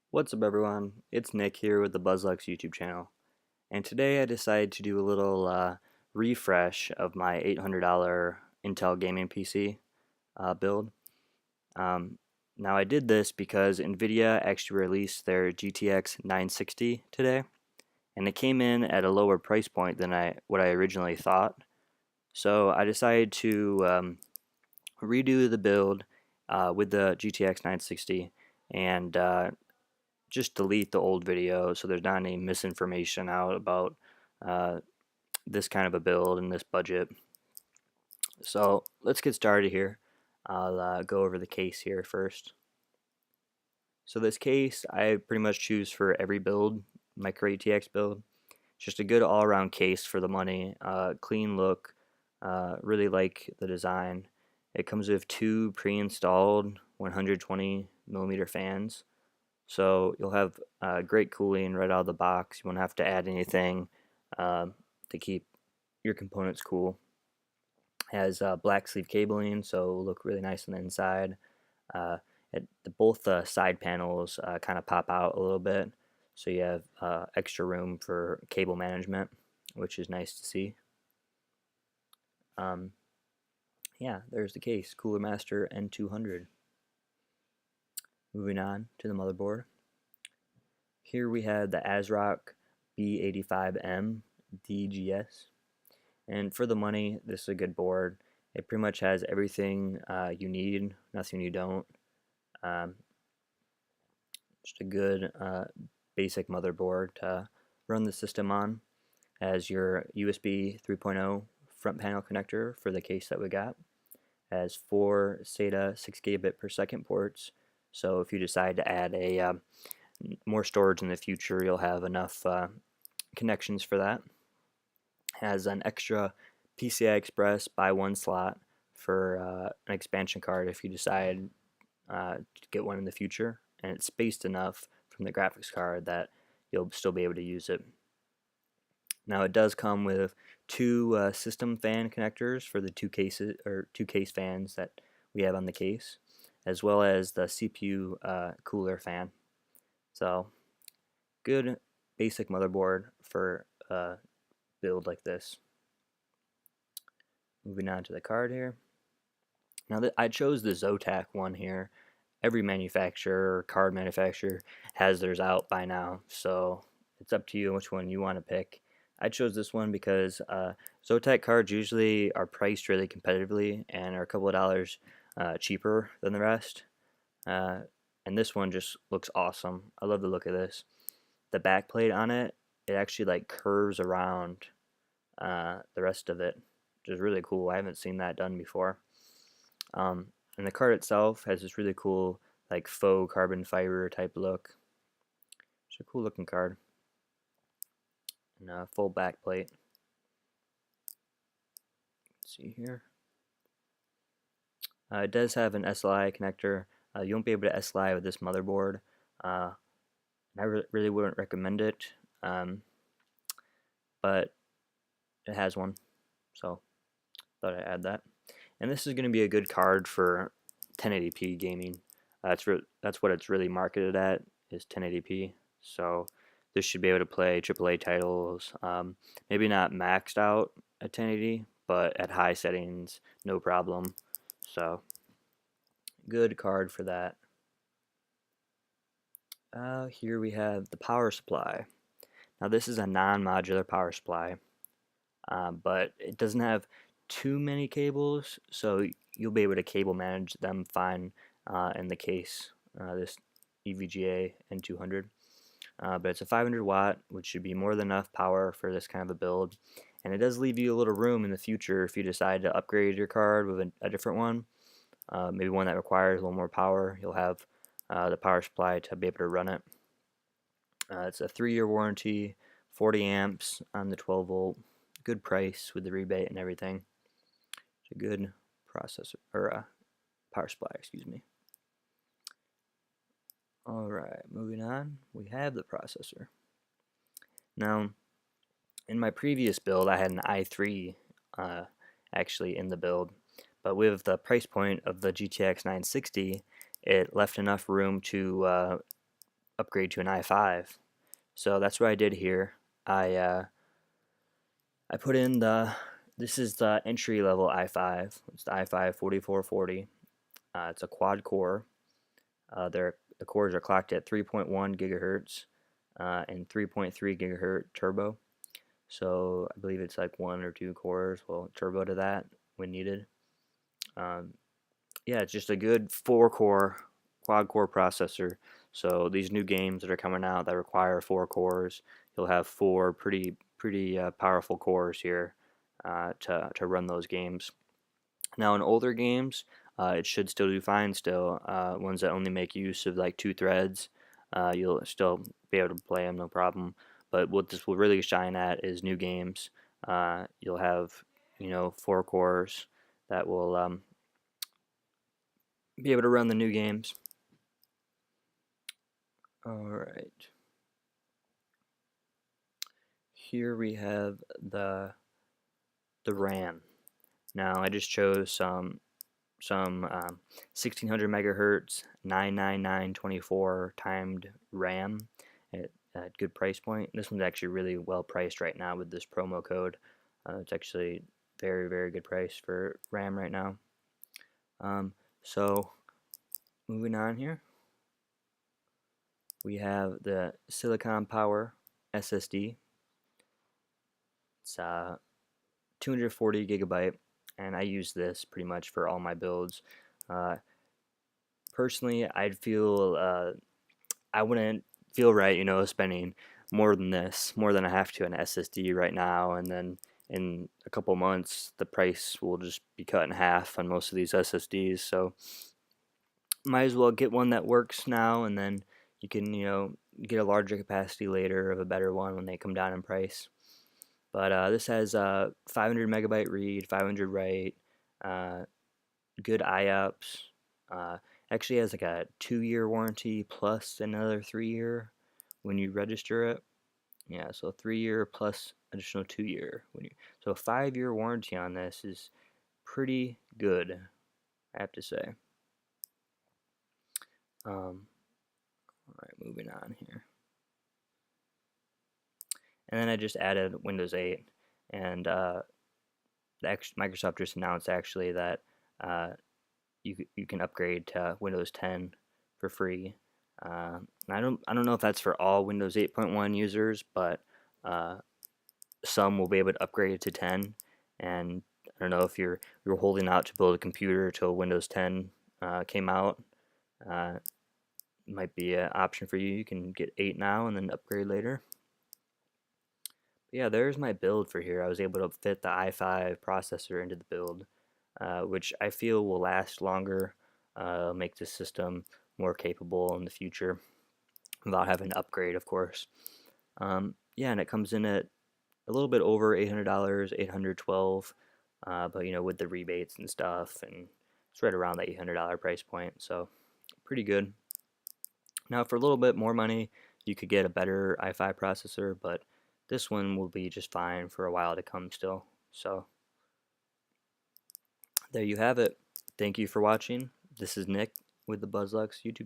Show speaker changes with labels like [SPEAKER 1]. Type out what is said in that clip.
[SPEAKER 1] What's up everyone, it's Nick here with the BuzzLux YouTube channel, and today I decided to do a little refresh of my $800 Intel gaming PC build. Um, Now I did this because NVIDIA actually released their GTX 960 today, and it came in at a lower price point than what I originally thought. So I decided to redo the build with the GTX 960 and just delete the old video so there's not any misinformation out about uh, this kind of a build and this budget. So let's get started here. I'll go over the case here first. So this case I pretty much choose for every build, my ATX build. Just a good all-around case for the money, clean look, really like the design. It comes with two pre-installed 120 millimeter fans. So you'll have great cooling right out of the box. You won't have to add anything to keep your components cool. Has black sleeve cabling, so it'll look really nice on the inside. Uh, both the side panels kind of pop out a little bit, so you have extra room for cable management, which is nice to see. Um, yeah, there's the case, Cooler Master N200. Moving on to the motherboard. Here we have the ASRock B85M DGS, and for the money, this is a good board. It pretty much has everything you need, nothing you don't. Um, just a good basic motherboard to run the system on. Has your USB 3.0 front panel connector for the case that we got. Has 4 SATA 6 gigabit per second ports, so if you decide to add a more storage in the future, you'll have enough connections for that. Has an extra PCI Express by one slot for an expansion card if you decide to get one in the future, and it's spaced enough from the graphics card that you'll still be able to use it. Now it does come with two system fan connectors for the two case fans that we have on the case, as well as the CPU cooler fan. So good basic motherboard for a build like this. Moving on to the card here. Now I chose the Zotac one here. Every manufacturer or card manufacturer has theirs out by now, so it's up to you which one you want to pick. I chose this one because Zotac cards usually are priced really competitively and are a couple of dollars cheaper than the rest. And this one just looks awesome. I love the look of this. The back plate on it, it actually like curves around the rest of it, which is really cool. I haven't seen that done before. And the card itself has this really cool like faux carbon fiber type look. It's a cool looking card. And a full back plate. Let's see here. It does have an SLI connector. You won't be able to SLI with this motherboard. I really wouldn't recommend it, but it has one, so thought I'd add that. And this is going to be a good card for 1080p gaming. That's what it's really marketed at, is 1080p. So this should be able to play AAA titles. Maybe not maxed out at 1080, but at high settings, no problem. So good card for that. Here we have the power supply. Now this is a non-modular power supply, but it doesn't have too many cables, so you'll be able to cable manage them fine in the case, this EVGA N200. But it's a 500 watt, which should be more than enough power for this kind of a build. And it does leave you a little room in the future if you decide to upgrade your card with a different one, maybe one that requires a little more power. You'll have the power supply to be able to run it. It's a 3-year warranty, 40 amps on the 12 volt, good price with the rebate and everything. It's a good processor, or power supply, excuse me. Alright, moving on, we have the processor. Now, in my previous build, I had an i3 actually in the build, but with the price point of the GTX 960, it left enough room to upgrade to an i5. So that's what I did here. I put in this is the entry level i5. It's the i5 4440. It's a quad core. The cores are clocked at 3.1 gigahertz and 3.3 gigahertz turbo. So I believe it's like one or two cores. Well, turbo to that when needed. Um, yeah, it's just a good four-core quad core processor. So these new games that are coming out that require four cores, you'll have four pretty powerful cores here to run those games. Now in older games, it should still do fine. Still, ones that only make use of like two threads, you'll still be able to play them no problem. But what this will really shine at is new games. You'll have four cores that will be able to run the new games. Alright, here we have the RAM. Now I just chose some 1600 megahertz 99924 timed RAM at a good price point. This one's actually really well priced right now with this promo code. It's actually very good price for RAM right now. So moving on here, we have the Silicon Power SSD. It's 240 gigabyte, and I use this pretty much for all my builds. Personally, I wouldn't feel right, spending more than this, more than I have to an SSD right now, and then in a couple months the price will just be cut in half on most of these SSDs. So might as well get one that works now, and then you can get a larger capacity later of a better one when they come down in price. But this has 500 megabyte read, 500 write, good IOPS. Actually has like a 2-year warranty plus another 3-year when you register it. Yeah, so 3-year plus additional 2-year so a 5-year warranty on this is pretty good, I have to say. Alright, moving on here. And then I just added Windows 8, and Microsoft just announced actually that you can upgrade to Windows 10 for free. I don't know if that's for all Windows 8.1 users, but some will be able to upgrade to 10. And I don't know if you're holding out to build a computer till Windows 10 came out. Might be an option for you. You can get 8 now and then upgrade later. But yeah, there's my build for here. I was able to fit the i5 processor into the build, which I feel will last longer, make the system more capable in the future without having to upgrade, of course. Yeah, and it comes in at a little bit over $800, $812, but with the rebates and stuff, and it's right around the $800 price point, so pretty good. Now for a little bit more money, you could get a better i5 processor, but this one will be just fine for a while to come still. So there you have it. Thank you for watching. This is Nick with the BuzzLux YouTube channel.